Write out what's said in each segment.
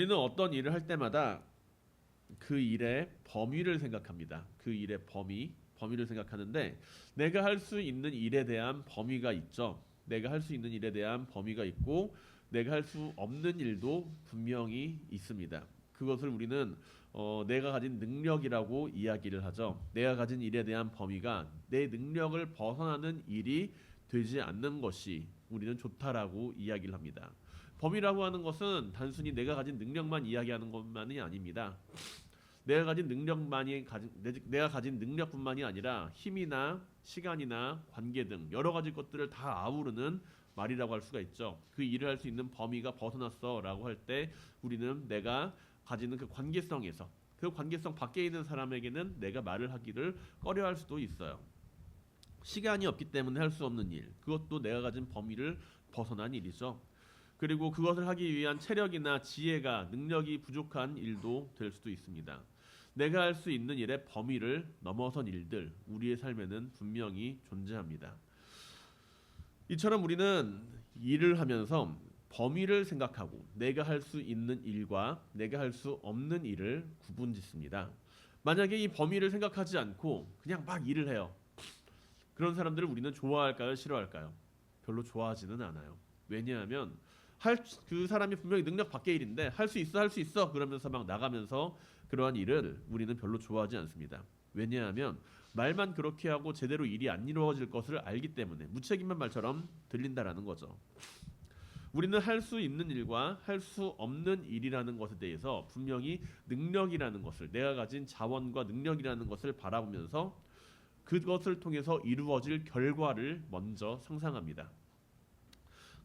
우리는 어떤 일을 할 때마다 그 일의 범위를 생각합니다. 그 일의 범위를 생각하는데 내가 할 수 있는 일에 대한 범위가 있죠. 내가 할 수 있는 일에 대한 범위가 있고 내가 할 수 없는 일도 분명히 있습니다. 그것을 우리는 내가 가진 능력이라고 이야기를 하죠. 내가 가진 일에 대한 범위가 내 능력을 벗어나는 일이 되지 않는 것이 우리는 좋다라고 이야기를 합니다. 범위라고 하는 것은 단순히 내가 가진 능력만 이야기하는 것만이 아닙니다. 내가 가진 능력뿐만이 아니라 힘이나 시간이나 관계 등 여러 가지 것들을 다 아우르는 말이라고 할 수가 있죠. 그 일을 할 수 있는 범위가 벗어났어라고 할 때 우리는 내가 가지는 그 관계성에서 그 관계성 밖에 있는 사람에게는 내가 말을 하기를 꺼려할 수도 있어요. 시간이 없기 때문에 할 수 없는 일, 그것도 내가 가진 범위를 벗어난 일이죠. 그리고 그것을 하기 위한 체력이나 지혜가 능력이 부족한 일도 될 수도 있습니다. 내가 할 수 있는 일의 범위를 넘어선 일들, 우리의 삶에는 분명히 존재합니다. 이처럼 우리는 일을 하면서 범위를 생각하고 내가 할 수 있는 일과 내가 할 수 없는 일을 구분짓습니다. 만약에 이 범위를 생각하지 않고 그냥 막 일을 해요. 그런 사람들을 우리는 좋아할까요? 싫어할까요? 별로 좋아하지는 않아요. 왜냐하면 그 사람이 분명히 능력 밖의 일인데 할 수 있어 할 수 있어 그러면서 막 나가면서 그러한 일을 우리는 별로 좋아하지 않습니다. 왜냐하면 말만 그렇게 하고 제대로 일이 안 이루어질 것을 알기 때문에 무책임한 말처럼 들린다라는 거죠. 우리는 할 수 있는 일과 할 수 없는 일이라는 것에 대해서 분명히 능력이라는 것을 내가 가진 자원과 능력이라는 것을 바라보면서 그것을 통해서 이루어질 결과를 먼저 상상합니다.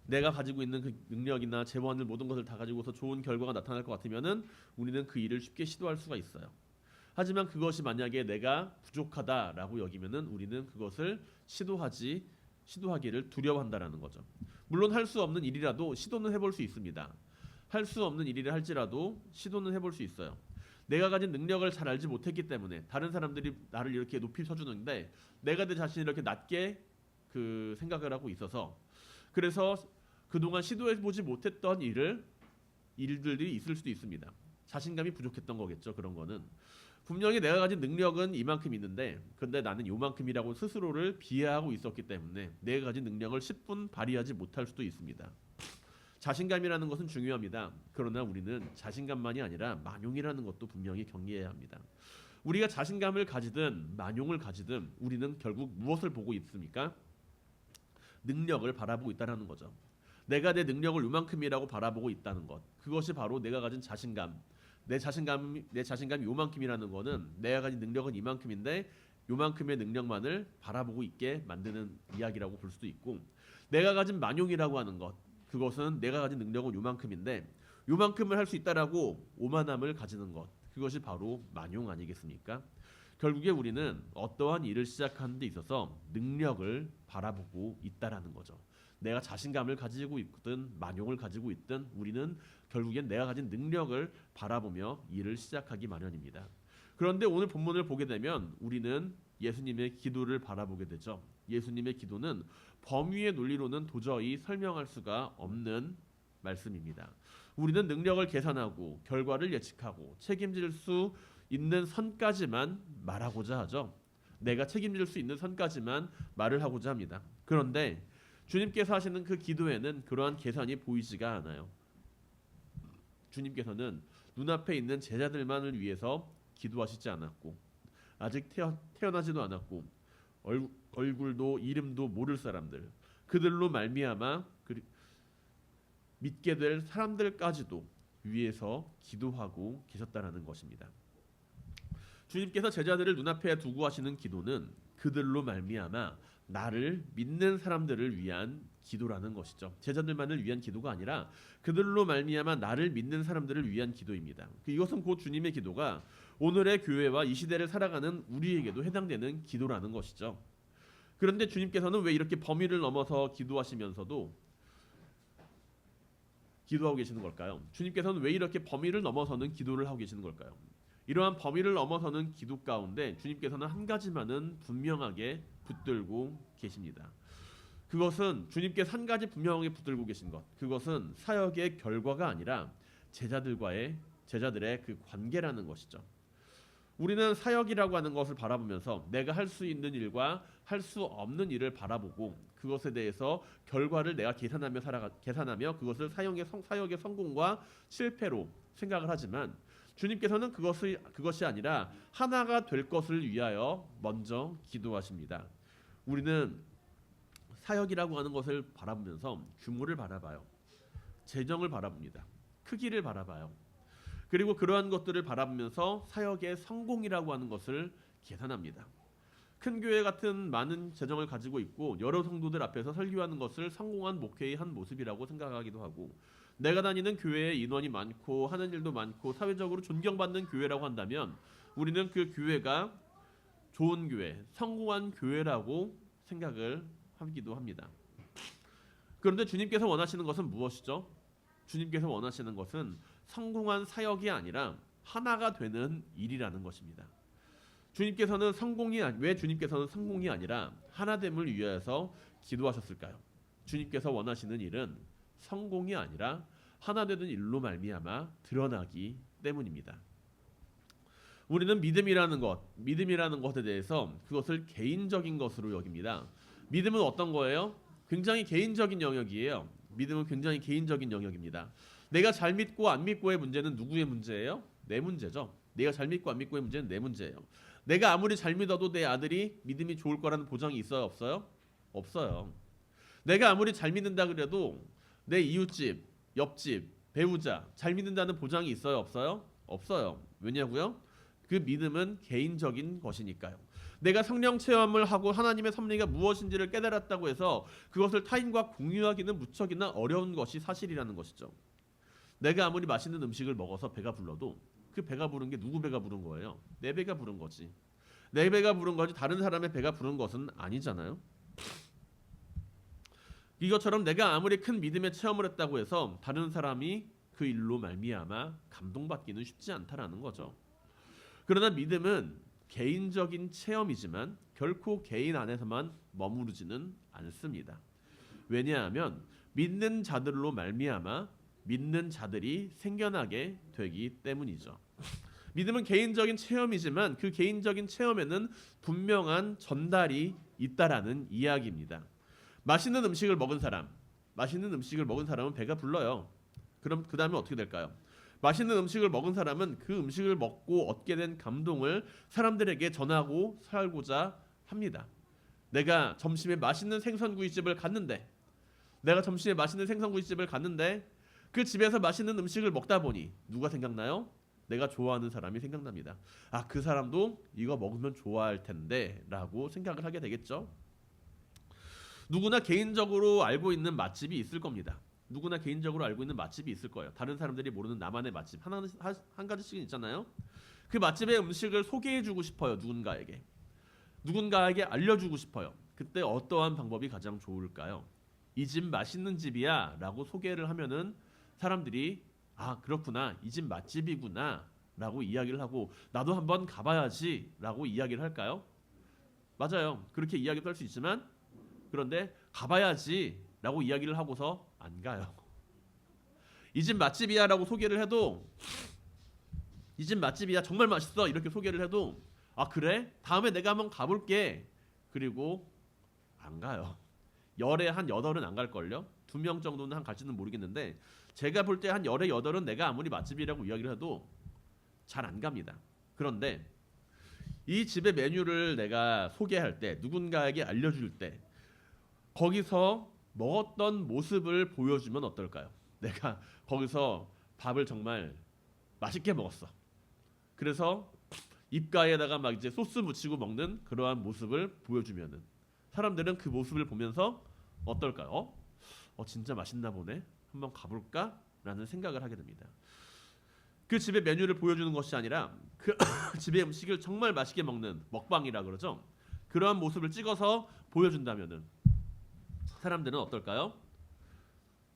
내가 가지고 있는 그 능력이나 재원을 모든 것을 다 가지고서 좋은 결과가 나타날 것 같으면은 우리는 그 일을 쉽게 시도할 수가 있어요. 하지만 그것이 만약에 내가 부족하다라고 여기면은 우리는 그것을 시도하기를 두려워한다라는 거죠. 물론 할 수 없는 일이라도 시도는 해볼 수 있습니다. 할 수 없는 일이라 할지라도 시도는 해볼 수 있어요. 내가 가진 능력을 잘 알지 못했기 때문에 다른 사람들이 나를 이렇게 높이 쳐주는데 내가 내 자신을 이렇게 낮게 그 생각을 하고 있어서 그래서 그동안 시도해보지 못했던 일들이 있을 수도 있습니다. 자신감이 부족했던 거겠죠. 그런 거는 분명히 내가 가진 능력은 이만큼 있는데 근데 나는 요만큼이라고 스스로를 비하하고 있었기 때문에 내가 가진 능력을 10분 발휘하지 못할 수도 있습니다. 자신감이라는 것은 중요합니다. 그러나 우리는 자신감만이 아니라 만용이라는 것도 분명히 경계해야 합니다. 우리가 자신감을 가지든 만용을 가지든 우리는 결국 무엇을 보고 있습니까? 능력을 바라보고 있다는 거죠. 내가 내 능력을 요만큼이라고 바라보고 있다는 것. 그것이 바로 내가 가진 자신감. 내 자신감이 요만큼이라는 거는 내가 가진 능력은 이만큼인데 요만큼의 능력만을 바라보고 있게 만드는 이야기라고 볼 수도 있고 내가 가진 만용이라고 하는 것. 그것은 내가 가진 능력은 요만큼인데 요만큼을 할 수 있다라고 오만함을 가지는 것. 그것이 바로 만용 아니겠습니까? 결국에 우리는 어떠한 일을 시작하는 데 있어서 능력을 바라보고 있다라는 거죠. 내가 자신감을 가지고 있든 만용을 가지고 있든 우리는 결국엔 내가 가진 능력을 바라보며 일을 시작하기 마련입니다. 그런데 오늘 본문을 보게 되면 우리는 예수님의 기도를 바라보게 되죠. 예수님의 기도는 범위의 논리로는 도저히 설명할 수가 없는 말씀입니다. 우리는 능력을 계산하고 결과를 예측하고 책임질 수 있는 선까지만 말하고자 하죠. 내가 책임질 수 있는 선까지만 말을 하고자 합니다. 그런데 주님께서 하시는 그 기도에는 그러한 계산이 보이지가 않아요. 주님께서는 눈앞에 있는 제자들만을 위해서 기도하시지 않았고 아직 태어나지도 않았고 얼굴도 이름도 모를 사람들 그들로 말미암아 믿게 될 사람들까지도 위해서 기도하고 계셨다라는 것입니다. 주님께서 제자들을 눈앞에 두고 하시는 기도는 그들로 말미암아 나를 믿는 사람들을 위한 기도라는 것이죠. 제자들만을 위한 기도가 아니라 그들로 말미암아 나를 믿는 사람들을 위한 기도입니다. 이것은 곧 주님의 기도가 오늘의 교회와 이 시대를 살아가는 우리에게도 해당되는 기도라는 것이죠. 그런데 주님께서는 왜 이렇게 범위를 넘어서 기도하시면서도 기도하고 계시는 걸까요? 주님께서는 왜 이렇게 범위를 넘어서는 기도를 하고 계시는 걸까요? 이러한 범위를 넘어서는 기도 가운데 주님께서는 한 가지만은 분명하게 붙들고 계십니다. 그것은 주님께서 한 가지 분명하게 붙들고 계신 것. 그것은 사역의 결과가 아니라 제자들의 그 관계라는 것이죠. 우리는 사역이라고 하는 것을 바라보면서 내가 할 수 있는 일과 할 수 없는 일을 바라보고 그것에 대해서 결과를 내가 계산하며 그것을 사역의 성공과 실패로 생각을 하지만 주님께서는 그것이 아니라 하나가 될 것을 위하여 먼저 기도하십니다. 우리는 사역이라고 하는 것을 바라보면서 규모를 바라봐요. 재정을 바라봅니다. 크기를 바라봐요. 그리고 그러한 것들을 바라보면서 사역의 성공이라고 하는 것을 계산합니다. 큰 교회 같은 많은 재정을 가지고 있고 여러 성도들 앞에서 설교하는 것을 성공한 목회의 한 모습이라고 생각하기도 하고, 내가 다니는 교회에 인원이 많고 하는 일도 많고 사회적으로 존경받는 교회라고 한다면 우리는 그 교회가 좋은 교회, 성공한 교회라고 생각을 하기도 합니다. 그런데 주님께서 원하시는 것은 무엇이죠? 주님께서 원하시는 것은 성공한 사역이 아니라 하나가 되는 일이라는 것입니다. 왜 주님께서는 성공이 아니라 하나됨을 위하여서 기도하셨을까요? 주님께서 원하시는 일은 성공이 아니라 하나 되는 일로 말미암아 드러나기 때문입니다. 우리는 믿음이라는 것에 대해서 그것을 개인적인 것으로 여깁니다. 믿음은 어떤 거예요? 굉장히 개인적인 영역이에요. 믿음은 굉장히 개인적인 영역입니다. 내가 잘 믿고 안 믿고의 문제는 누구의 문제예요? 내 문제죠. 내가 잘 믿고 안 믿고의 문제는 내 문제예요. 내가 아무리 잘 믿어도 내 아들이 믿음이 좋을 거라는 보장이 있어요, 없어요? 없어요. 내가 아무리 잘 믿는다 그래도 내 이웃집, 옆집, 배우자 잘 믿는다는 보장이 있어요, 없어요? 없어요. 왜냐고요? 그 믿음은 개인적인 것이니까요. 내가 성령 체험을 하고 하나님의 섭리가 무엇인지를 깨달았다고 해서 그것을 타인과 공유하기는 무척이나 어려운 것이 사실이라는 것이죠. 내가 아무리 맛있는 음식을 먹어서 배가 불러도 그 배가 부른 게 누구 배가 부른 거예요? 내 배가 부른 거지. 내 배가 부른 거지 다른 사람의 배가 부른 것은 아니잖아요. 이것처럼 내가 아무리 큰 믿음의 체험을 했다고 해서 다른 사람이 그 일로 말미암아 감동받기는 쉽지 않다라는 거죠. 그러나 믿음은 개인적인 체험이지만 결코 개인 안에서만 머무르지는 않습니다. 왜냐하면 믿는 자들로 말미암아 믿는 자들이 생겨나게 되기 때문이죠. 믿음은 개인적인 체험이지만 그 개인적인 체험에는 분명한 전달이 있다라는 이야기입니다. 맛있는 음식을 먹은 사람은 배가 불러요. 그럼 그 다음에 어떻게 될까요? 맛있는 음식을 먹은 사람은 그 음식을 먹고 얻게 된 감동을 사람들에게 전하고 살고자 합니다. 내가 점심에 맛있는 생선구이집을 갔는데 그 집에서 맛있는 음식을 먹다 보니 누가 생각나요? 내가 좋아하는 사람이 생각납니다. 아, 그 사람도 이거 먹으면 좋아할 텐데 라고 생각을 하게 되겠죠. 누구나 개인적으로 알고 있는 맛집이 있을 겁니다. 누구나 개인적으로 알고 있는 맛집이 있을 거예요. 다른 사람들이 모르는 나만의 맛집 한 가지씩은 있잖아요. 그 맛집의 음식을 소개해주고 싶어요. 누군가에게 알려주고 싶어요. 그때 어떠한 방법이 가장 좋을까요? 이 집 맛있는 집이야 라고 소개를 하면은 사람들이 아, 그렇구나, 이 집 맛집이구나 라고 이야기를 하고 나도 한번 가봐야지 라고 이야기를 할까요? 맞아요. 그렇게 이야기도 할 수 있지만 그런데 가봐야지 라고 이야기를 하고서 안 가요. 이 집 맛집이야 라고 소개를 해도 이 집 맛집이야 정말 맛있어 이렇게 소개를 해도 아, 그래? 다음에 내가 한번 가볼게. 그리고 안 가요. 열에 한 8은 안 갈걸요? 2명 정도는 한 갈지는 모르겠는데 제가 볼 때 한 열에 8은 내가 아무리 맛집이라고 이야기를 해도 잘 안 갑니다. 그런데 이 집의 메뉴를 내가 소개할 때 누군가에게 알려줄 때 거기서 먹었던 모습을 보여주면 어떨까요? 내가 거기서 밥을 정말 맛있게 먹었어. 그래서 입가에다가 막 이제 소스 묻히고 먹는 그러한 모습을 보여주면은 사람들은 그 모습을 보면서 어떨까요? 진짜 맛있나 보네. 한번 가볼까? 라는 생각을 하게 됩니다. 그 집의 메뉴를 보여주는 것이 아니라 그 집의 음식을 정말 맛있게 먹는 먹방이라 그러죠. 그러한 모습을 찍어서 보여준다면은 사람들은 어떨까요?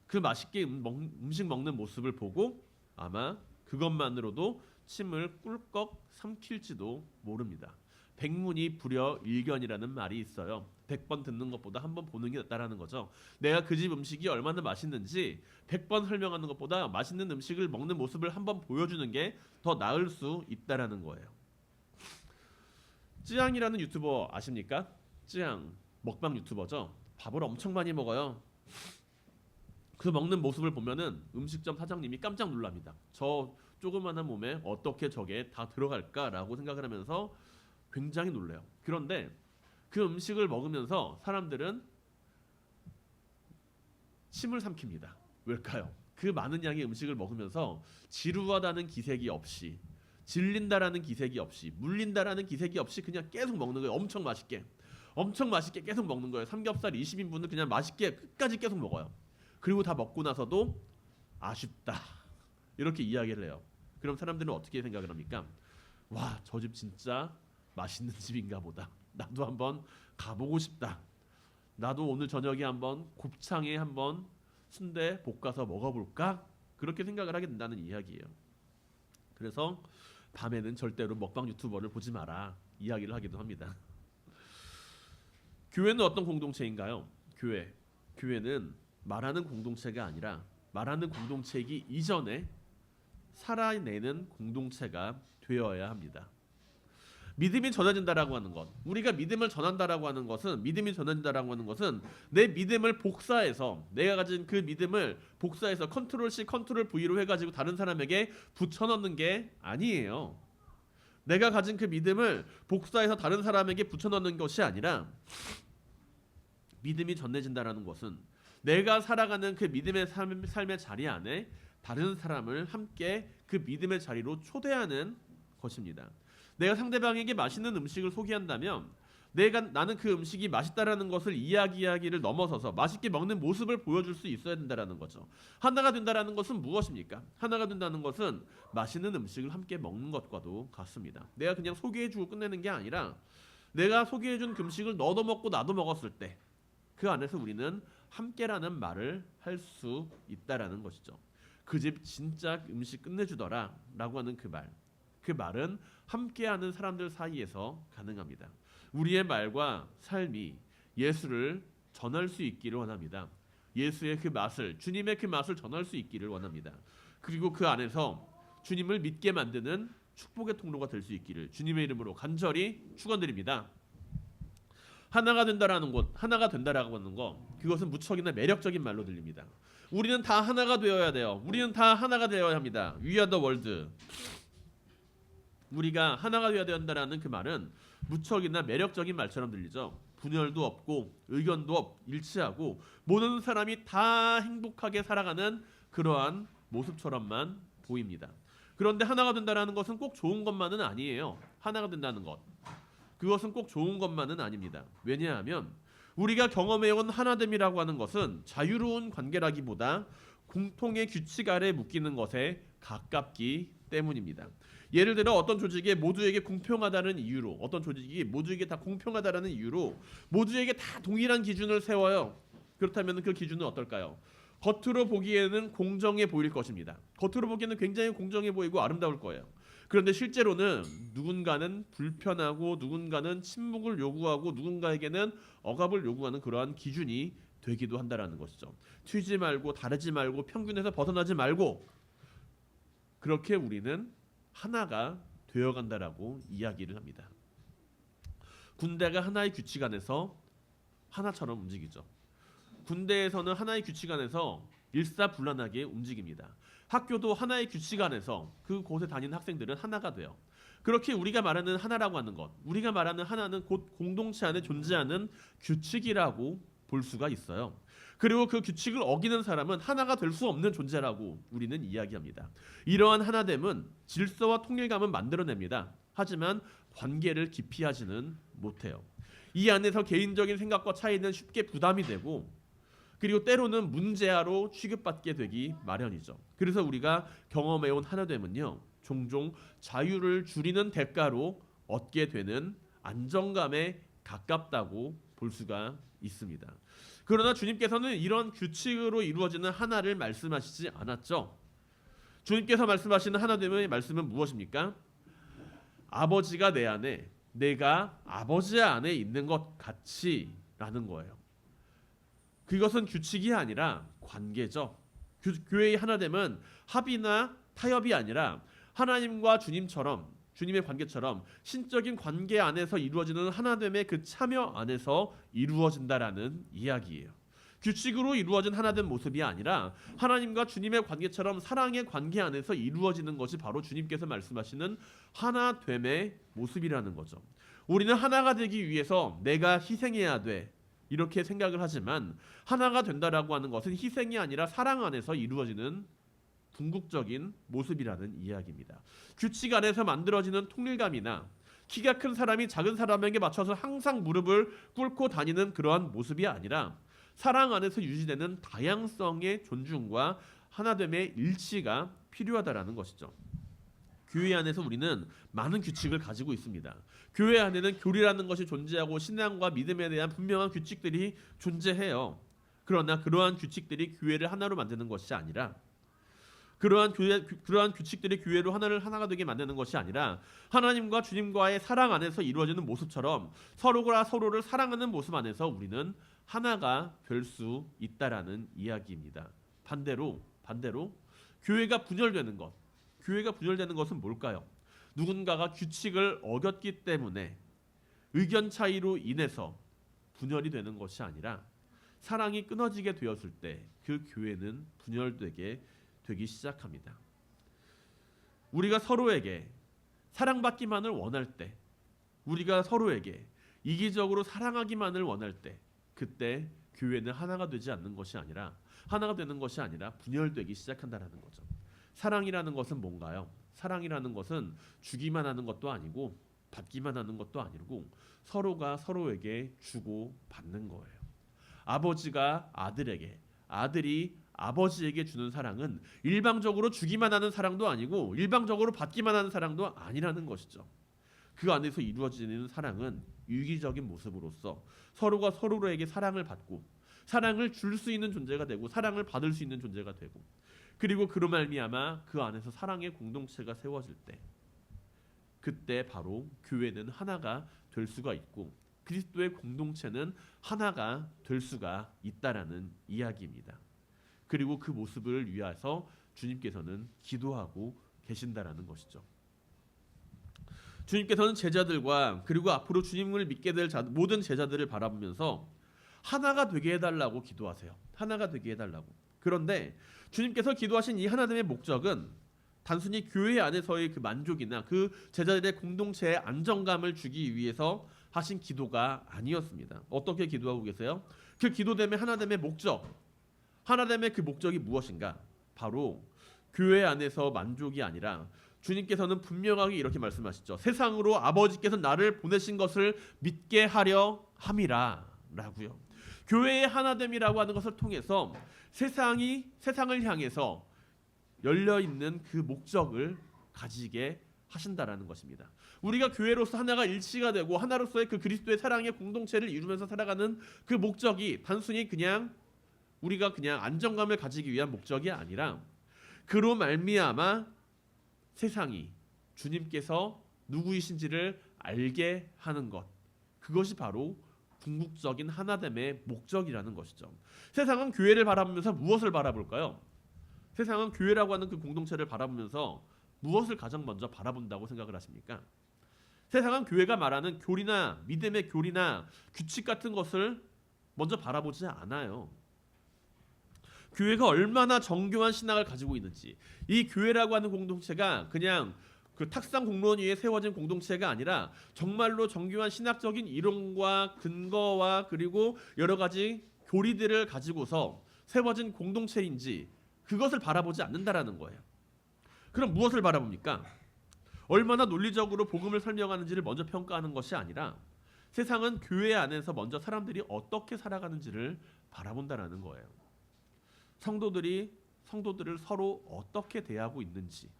그 맛있게 음식 먹는 모습을 보고 아마 그것만으로도 침을 꿀꺽 삼킬지도 모릅니다. 백문이 불여일견이라는 말이 있어요. 100번 듣는 것보다 한 번 보는 게 낫다라는 거죠. 내가 그 집 음식이 얼마나 맛있는지 100번 설명하는 것보다 맛있는 음식을 먹는 모습을 한 번 보여주는 게 더 나을 수 있다라는 거예요. 쯔양이라는 유튜버 아십니까? 쯔양 먹방 유튜버죠. 밥을 엄청 많이 먹어요. 그 먹는 모습을 보면은 음식점 사장님이 깜짝 놀랍니다. 저 조그마한 몸에 어떻게 저게 다 들어갈까라고 생각을 하면서 굉장히 놀래요. 그런데 그 음식을 먹으면서 사람들은 침을 삼킵니다. 왜일까요? 그 많은 양의 음식을 먹으면서 지루하다는 기색이 없이, 질린다라는 기색이 없이, 물린다라는 기색이 없이 그냥 계속 먹는 거예요. 엄청 맛있게 계속 먹는 거예요. 삼겹살 20인분을 그냥 맛있게 끝까지 계속 먹어요. 그리고 다 먹고 나서도 아쉽다 이렇게 이야기를 해요. 그럼 사람들은 어떻게 생각을 합니까? 와, 저 집 진짜 맛있는 집인가 보다. 나도 한번 가보고 싶다. 나도 오늘 저녁에 한번 곱창에 한번 순대 볶아서 먹어볼까? 그렇게 생각을 하게 된다는 이야기예요. 그래서 밤에는 절대로 먹방 유튜버를 보지 마라 이야기를 하기도 합니다. 교회는 어떤 공동체인가요? 교회는 말하는 공동체가 아니라 말하는 공동체이기 이전에 살아내는 공동체가 되어야 합니다. 믿음이 전해진다라고 하는 것, 우리가 믿음을 전한다라고 하는 것은, 믿음이 전해진다라고 하는 것은 내 믿음을 복사해서, 내가 가진 그 믿음을 복사해서 컨트롤 C, 컨트롤 V로 해가지고 다른 사람에게 붙여넣는 게 아니에요. 내가 가진 그 믿음을 복사해서 다른 사람에게 붙여넣는 것이 아니라, 믿음이 전해진다라는 것은 내가 살아가는 그 믿음의 삶의 자리 안에 다른 사람을 함께 그 믿음의 자리로 초대하는 것입니다. 내가 상대방에게 맛있는 음식을 소개한다면 나는 그 음식이 맛있다라는 것을 이야기하기를 넘어서서 맛있게 먹는 모습을 보여줄 수 있어야 된다라는 거죠. 하나가 된다라는 것은 무엇입니까? 하나가 된다는 것은 맛있는 음식을 함께 먹는 것과도 같습니다. 내가 그냥 소개해주고 끝내는 게 아니라 내가 소개해준 그 음식을 너도 먹고 나도 먹었을 때 그 안에서 우리는 함께라는 말을 할 수 있다라는 것이죠. 그 집 진짜 음식 끝내주더라 라고 하는 그 말. 그 말은 함께하는 사람들 사이에서 가능합니다. 우리의 말과 삶이 예수를 전할 수 있기를 원합니다. 예수의 그 맛을, 주님의 그 맛을 전할 수 있기를 원합니다. 그리고 그 안에서 주님을 믿게 만드는 축복의 통로가 될 수 있기를 주님의 이름으로 간절히 축원드립니다. 하나가 된다라는 것, 하나가 된다라고 하는 것, 그것은 무척이나 매력적인 말로 들립니다. 우리는 다 하나가 되어야 돼요. 우리는 다 하나가 되어야 합니다. We are the world. 우리가 하나가 되어야 된다라는 그 말은 무척이나 매력적인 말처럼 들리죠. 분열도 없고 의견도 일치하고 모든 사람이 다 행복하게 살아가는 그러한 모습처럼만 보입니다. 그런데 하나가 된다라는 것은 꼭 좋은 것만은 아니에요. 하나가 된다는 것, 그것은 꼭 좋은 것만은 아닙니다. 왜냐하면 우리가 경험해온 하나됨이라고 하는 것은 자유로운 관계라기보다 공통의 규칙 아래 묶이는 것에 가깝기 때문입니다. 예를 들어 어떤 조직에 모두에게 공평하다는 이유로, 어떤 조직이 모두에게 다 공평하다는 이유로 모두에게 다 동일한 기준을 세워요. 그렇다면 그 기준은 어떨까요? 겉으로 보기에는 공정해 보일 것입니다. 겉으로 보기에는 굉장히 공정해 보이고 아름다울 거예요. 그런데 실제로는 누군가는 불편하고 누군가는 침묵을 요구하고 누군가에게는 억압을 요구하는 그러한 기준이 되기도 한다라는 것이죠. 튀지 말고 다르지 말고 평균에서 벗어나지 말고, 그렇게 우리는 하나가 되어간다라고 이야기를 합니다. 군대가 하나의 규칙 안에서 하나처럼 움직이죠. 군대에서는 하나의 규칙 안에서 일사불란하게 움직입니다. 학교도 하나의 규칙 안에서 그곳에 다니는 학생들은 하나가 돼요. 그렇게 우리가 말하는 하나라고 하는 것, 우리가 말하는 하나는 곧 공동체 안에 존재하는 규칙이라고 볼 수가 있어요. 그리고 그 규칙을 어기는 사람은 하나가 될 수 없는 존재라고 우리는 이야기합니다. 이러한 하나됨은 질서와 통일감은 만들어냅니다. 하지만 관계를 깊이 하지는 못해요. 이 안에서 개인적인 생각과 차이는 쉽게 부담이 되고, 그리고 때로는 문제아로 취급받게 되기 마련이죠. 그래서 우리가 경험해온 하나됨은요, 종종 자유를 줄이는 대가로 얻게 되는 안정감에 가깝다고 볼 수가 있습니다. 그러나 주님께서는 이런 규칙으로 이루어지는 하나를 말씀하시지 않았죠. 주님께서 말씀하시는 하나됨의 말씀은 무엇입니까? 아버지가 내 안에, 내가 아버지 안에 있는 것 같이라는 거예요. 그것은 규칙이 아니라 관계죠. 교회의 하나됨은 합이나 타협이 아니라 하나님과 주님처럼, 주님의 관계처럼 신적인 관계 안에서 이루어지는 하나됨의 그 참여 안에서 이루어진다라는 이야기예요. 규칙으로 이루어진 하나된 모습이 아니라 하나님과 주님의 관계처럼 사랑의 관계 안에서 이루어지는 것이 바로 주님께서 말씀하시는 하나됨의 모습이라는 거죠. 우리는 하나가 되기 위해서 내가 희생해야 돼 이렇게 생각을 하지만 하나가 된다라고 하는 것은 희생이 아니라 사랑 안에서 이루어지는 궁극적인 모습이라는 이야기입니다. 규칙 안에서 만들어지는 통일감이나 키가 큰 사람이 작은 사람에게 맞춰서 항상 무릎을 꿇고 다니는 그러한 모습이 아니라 사랑 안에서 유지되는 다양성의 존중과 하나됨의 일치가 필요하다라는 것이죠. 교회 안에서 우리는 많은 규칙을 가지고 있습니다. 교회 안에는 교리라는 것이 존재하고 신앙과 믿음에 대한 분명한 규칙들이 존재해요. 그러나 그러한 규칙들이 교회를 하나로 만드는 것이 아니라 그러한 규칙들이 교회로 하나가 되게 만드는 것이 아니라 하나님과 주님과의 사랑 안에서 이루어지는 모습처럼 서로가 서로를 사랑하는 모습 안에서 우리는 하나가 될 수 있다라는 이야기입니다. 반대로 교회가 분열되는 것은 뭘까요? 누군가가 규칙을 어겼기 때문에 의견 차이로 인해서 분열이 되는 것이 아니라 사랑이 끊어지게 되었을 때 그 교회는 되기 시작합니다. 우리가 서로에게 사랑받기만을 원할 때, 우리가 서로에게 이기적으로 사랑하기만을 원할 때, 그때 교회는 하나가 되지 않는 것이 아니라 하나가 되는 것이 아니라 분열되기 시작한다라는 거죠. 사랑이라는 것은 뭔가요? 사랑이라는 것은 주기만 하는 것도 아니고 받기만 하는 것도 아니고 서로가 서로에게 주고 받는 거예요. 아버지가 아들에게, 아들이 아버지에게 주는 사랑은 일방적으로 주기만 하는 사랑도 아니고 일방적으로 받기만 하는 사랑도 아니라는 것이죠. 그 안에서 이루어지는 사랑은 유기적인 모습으로서 서로가 서로에게 사랑을 받고 사랑을 줄 수 있는 존재가 되고 사랑을 받을 수 있는 존재가 되고 그리고 그로 말미암아 그 안에서 사랑의 공동체가 세워질 때 그때 바로 교회는 하나가 될 수가 있고 그리스도의 공동체는 하나가 될 수가 있다라는 이야기입니다. 그리고 그 모습을 위해서 주님께서는 기도하고 계신다라는 것이죠. 주님께서는 제자들과 그리고 앞으로 주님을 믿게 될 모든 제자들을 바라보면서 하나가 되게 해달라고 기도하세요. 하나가 되게 해달라고. 그런데 주님께서 기도하신 이 하나됨의 목적은 단순히 교회 안에서의 그 만족이나 그 제자들의 공동체의 안정감을 주기 위해서 하신 기도가 아니었습니다. 어떻게 기도하고 계세요? 그 기도됨의 하나됨의 목적, 하나됨의 그 목적이 무엇인가? 바로 교회 안에서 만족이 아니라 주님께서는 분명하게 이렇게 말씀하시죠. 세상으로 아버지께서 나를 보내신 것을 믿게 하려 함이라 라고요. 교회의 하나됨이라고 하는 것을 통해서 세상을 향해서 열려있는 그 목적을 가지게 하신다라는 것입니다. 우리가 교회로서 하나가 일치가 되고 하나로서의 그 그리스도의 사랑의 공동체를 이루면서 살아가는 그 목적이 단순히 우리가 그냥 안정감을 가지기 위한 목적이 아니라 그로 말미암아 세상이 주님께서 누구이신지를 알게 하는 것, 그것이 바로 궁극적인 하나됨의 목적이라는 것이죠. 세상은 교회를 바라보면서 무엇을 바라볼까요? 세상은 교회라고 하는 그 공동체를 바라보면서 무엇을 가장 먼저 바라본다고 생각을 하십니까? 세상은 교회가 말하는 교리나 믿음의 교리나 규칙 같은 것을 먼저 바라보지 않아요. 교회가 얼마나 정교한 신앙을 가지고 있는지, 이 교회라고 하는 공동체가 그냥 그 탁상 공론 위에 세워진 공동체가 아니라 정말로 정교한 신학적인 이론과 근거와 그리고 여러 가지 교리들을 가지고서 세워진 공동체인지 그것을 바라보지 않는다라는 거예요. 그럼 무엇을 바라봅니까? 얼마나 논리적으로 복음을 설명하는지를 먼저 평가하는 것이 아니라 세상은 교회 안에서 먼저 사람들이 어떻게 살아가는지를 바라본다라는 거예요. 성도들을 서로 어떻게 대하고 있는지,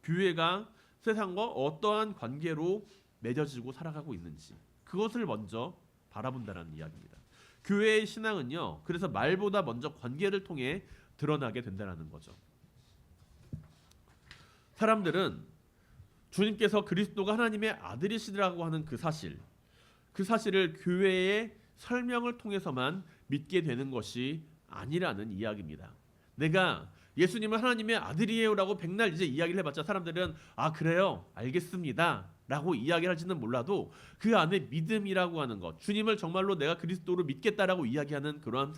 교회가 세상과 어떠한 관계로 맺어지고 살아가고 있는지 그것을 먼저 바라본다는 이야기입니다. 교회의 신앙은요, 그래서 말보다 먼저 관계를 통해 드러나게 된다는 거죠. 사람들은 주님께서 그리스도가 하나님의 아들이시라고 하는 그 사실을 교회의 설명을 통해서만 믿게 되는 것이 아니라는 이야기입니다. 내가 예수님은 하나님의 아들이에요라고 백날 이제 이야기를 해봤자 사람들은 아 그래요 알겠습니다 라고 이야기를 할지는 몰라도 그 안에 믿음이라고 하는 것, 주님을 정말로 내가 그리스도로 믿겠다라고 이야기하는 그러한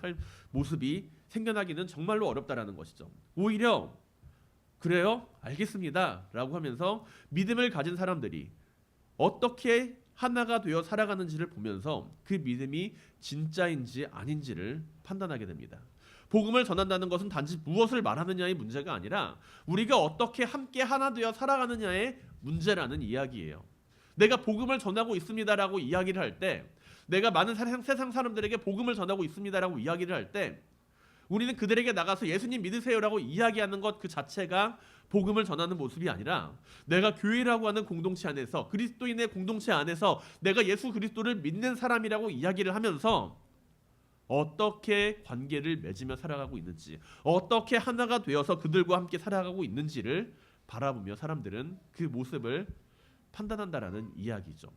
모습이 생겨나기는 정말로 어렵다라는 것이죠. 오히려 그래요 알겠습니다 라고 하면서 믿음을 가진 사람들이 어떻게 하나가 되어 살아가는지를 보면서 그 믿음이 진짜인지 아닌지를 판단하게 됩니다. 복음을 전한다는 것은 단지 무엇을 말하느냐의 문제가 아니라 우리가 어떻게 함께 하나 되어 살아가느냐의 문제라는 이야기예요. 내가 복음을 전하고 있습니다라고 이야기를 할 때, 내가 많은 세상 사람들에게 복음을 전하고 있습니다라고 이야기를 할 때, 우리는 그들에게 나가서 예수님 믿으세요라고 이야기하는 것 그 자체가 복음을 전하는 모습이 아니라 내가 교회라고 하는 공동체 안에서, 그리스도인의 공동체 안에서 내가 예수 그리스도를 믿는 사람이라고 이야기를 하면서 어떻게 관계를 맺으며 살아가고 있는지, 어떻게 하나가 되어서 그들과 함께 살아가고 있는지를 바라보며 사람들은 그 모습을 판단한다라는 이야기죠.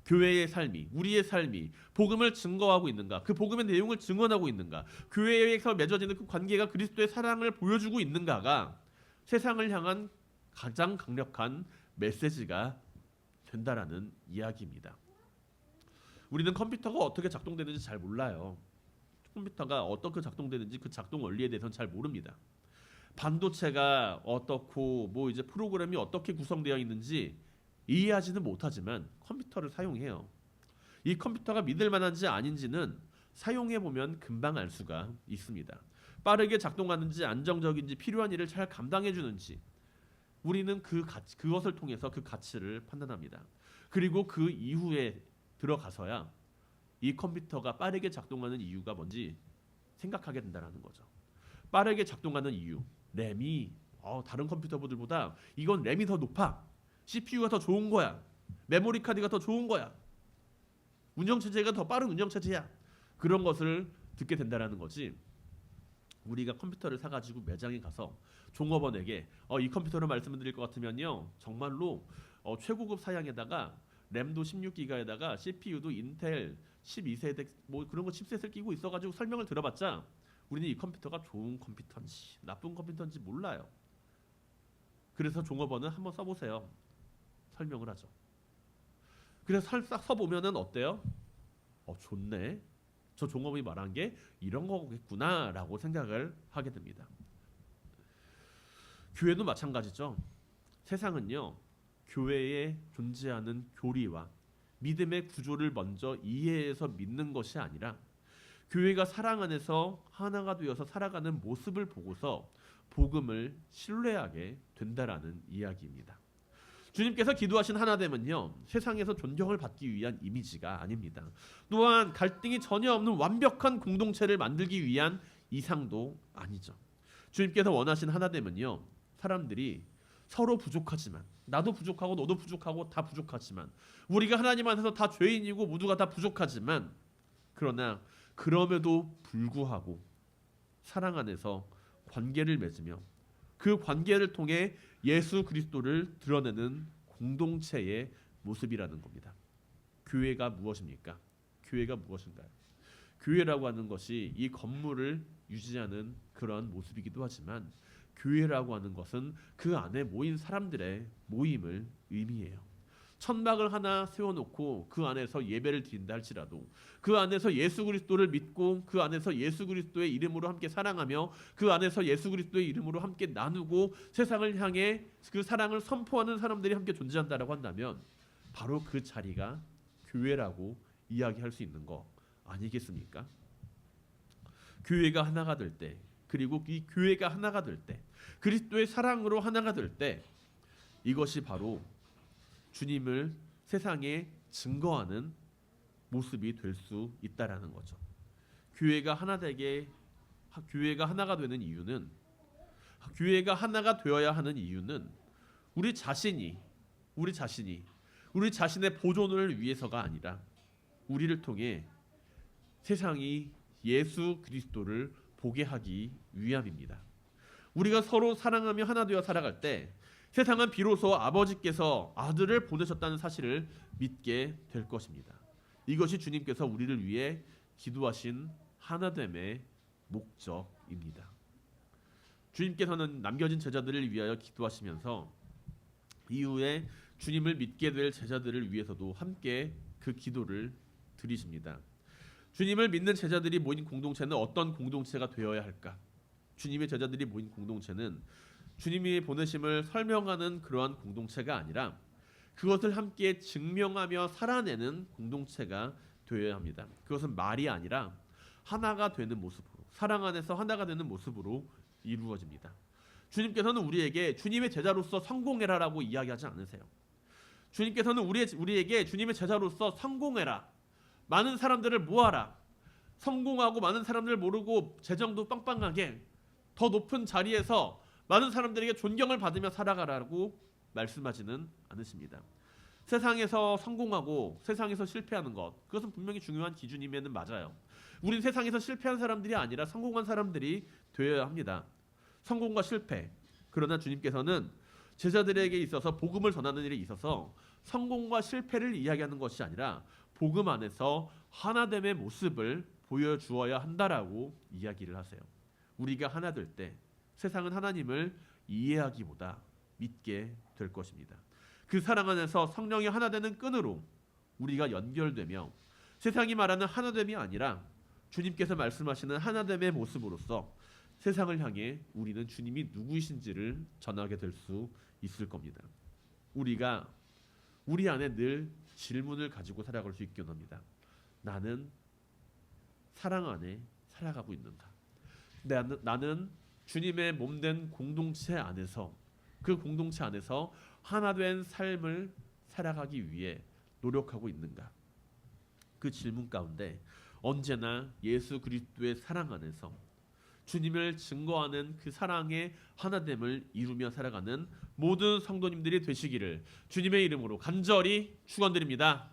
교회의 삶이, 우리의 삶이 복음을 증거하고 있는가, 그 복음의 내용을 증언하고 있는가, 교회에서 맺어지는 그 관계가 그리스도의 사랑을 보여주고 있는가가 세상을 향한 가장 강력한 메시지가 된다라는 이야기입니다. 우리는 컴퓨터가 어떻게 작동되는지 잘 몰라요. 컴퓨터가 어떻게 작동되는지 그 작동 원리에 대해서는 잘 모릅니다. 반도체가 어떻고 뭐 이제 프로그램이 어떻게 구성되어 있는지 이해하지는 못하지만 컴퓨터를 사용해요. 이 컴퓨터가 믿을 만한지 아닌지는 사용해 보면 금방 알 수가 있습니다. 빠르게 작동하는지 안정적인지 필요한 일을 잘 감당해 주는지 우리는 그것을 통해서 그 가치를 판단합니다. 그리고 그 이후에 들어가서야 이 컴퓨터가 빠르게 작동하는 이유가 뭔지 생각하게 된다는 거죠. 빠르게 작동하는 이유, 램이 다른 컴퓨터들보다 이건 램이 더 높아, CPU가 더 좋은 거야, 메모리 카드가 더 좋은 거야, 운영체제가 더 빠른 운영체제야, 그런 것을 듣게 된다는 거지. 우리가 컴퓨터를 사가지고 매장에 가서 종업원에게 이 컴퓨터를 말씀드릴 것 같으면요 정말로 최고급 사양에다가 램도 16기가에다가 CPU도 인텔 12세대 뭐 그런 거 칩셋을 끼고 있어가지고 설명을 들어봤자 우리는 이 컴퓨터가 좋은 컴퓨터인지 나쁜 컴퓨터인지 몰라요. 그래서 종업원은 한번 써보세요. 설명을 하죠. 그래서 싹 써보면은 어때요? 좋네. 저 종업원이 말한 게 이런 거겠구나라고 생각을 하게 됩니다. 교회도 마찬가지죠. 세상은요. 교회에 존재하는 교리와 믿음의 구조를 먼저 이해해서 믿는 것이 아니라 교회가 사랑 안에서 하나가 되어서 살아가는 모습을 보고서 복음을 신뢰하게 된다라는 이야기입니다. 주님께서 기도하신 하나됨은요 세상에서 존경을 받기 위한 이미지가 아닙니다. 또한 갈등이 전혀 없는 완벽한 공동체를 만들기 위한 이상도 아니죠. 주님께서 원하신 하나됨은요 사람들이 서로 부족하지만, 나도 부족하고 너도 부족하고 다 부족하지만, 우리가 하나님 안에서 다 죄인이고 모두가 다 부족하지만, 그러나 그럼에도 불구하고 사랑 안에서 관계를 맺으며 그 관계를 통해 예수 그리스도를 드러내는 공동체의 모습이라는 겁니다. 교회가 무엇입니까? 교회가 무엇인가요? 교회라고 하는 것이 이 건물을 유지하는 그런 모습이기도 하지만 교회라고 하는 것은 그 안에 모인 사람들의 모임을 의미해요. 천막을 하나 세워놓고 그 안에서 예배를 드린다 할지라도 그 안에서 예수 그리스도를 믿고 그 안에서 예수 그리스도의 이름으로 함께 사랑하며 그 안에서 예수 그리스도의 이름으로 함께 나누고 세상을 향해 그 사랑을 선포하는 사람들이 함께 존재한다라고 한다면 바로 그 자리가 교회라고 이야기할 수 있는 거 아니겠습니까? 교회가 하나가 될 때, 그리고 이 교회가 하나가 될 때, 그리스도의 사랑으로 하나가 될 때 이것이 바로 주님을 세상에 증거하는 모습이 될 수 있다라는 거죠. 교회가 하나가 되는 이유는, 교회가 하나가 되어야 하는 이유는 우리 자신의 보존을 위해서가 아니라 우리를 통해 세상이 예수 그리스도를 보게 하기 위함입니다. 우리가 서로 사랑하며 하나 되어 살아갈 때 세상은 비로소 아버지께서 아들을 보내셨다는 사실을 믿게 될 것입니다. 이것이 주님께서 우리를 위해 기도하신 하나됨의 목적입니다. 주님께서는 남겨진 제자들을 위하여 기도하시면서 이후에 주님을 믿게 될 제자들을 위해서도 함께 그 기도를 드리십니다. 주님을 믿는 제자들이 모인 공동체는 어떤 공동체가 되어야 할까? 주님의 제자들이 모인 공동체는 주님이 보내심을 설명하는 그러한 공동체가 아니라 그것을 함께 증명하며 살아내는 공동체가 되어야 합니다. 그것은 말이 아니라 하나가 되는 모습으로, 사랑 안에서 하나가 되는 모습으로 이루어집니다. 주님께서는 우리에게 주님의 제자로서 성공해라라고 이야기하지 않으세요. 주님께서는 우리에게 주님의 제자로서 성공해라, 많은 사람들을 모아라, 성공하고 많은 사람들을 모르고 재정도 빵빵하게 더 높은 자리에서 많은 사람들에게 존경을 받으며 살아가라고 말씀하지는 않으십니다. 세상에서 성공하고 세상에서 실패하는 것, 그것은 분명히 중요한 기준임에는 맞아요. 우린 세상에서 실패한 사람들이 아니라 성공한 사람들이 되어야 합니다. 성공과 실패. 그러나 주님께서는 제자들에게 있어서 복음을 전하는 일에 있어서 성공과 실패를 이야기하는 것이 아니라 복음 안에서 하나됨의 모습을 보여주어야 한다라고 이야기를 하세요. 우리가 하나 될 때 세상은 하나님을 이해하기보다 믿게 될 것입니다. 그 사랑 안에서 성령이 하나 되는 끈으로 우리가 연결되며 세상이 말하는 하나됨이 아니라 주님께서 말씀하시는 하나됨의 모습으로서 세상을 향해 우리는 주님이 누구이신지를 전하게 될 수 있을 겁니다. 우리가 우리 안에 늘 질문을 가지고 살아갈 수 있게 합니다. 나는 사랑 안에 살아가고 있는가? 나는 주님의 몸된 공동체 안에서, 그 공동체 안에서 하나된 삶을 살아가기 위해 노력하고 있는가? 그 질문 가운데 언제나 예수 그리스도의 사랑 안에서 주님을 증거하는 그 사랑의 하나됨을 이루며 살아가는 모든 성도님들이 되시기를 주님의 이름으로 간절히 축원드립니다.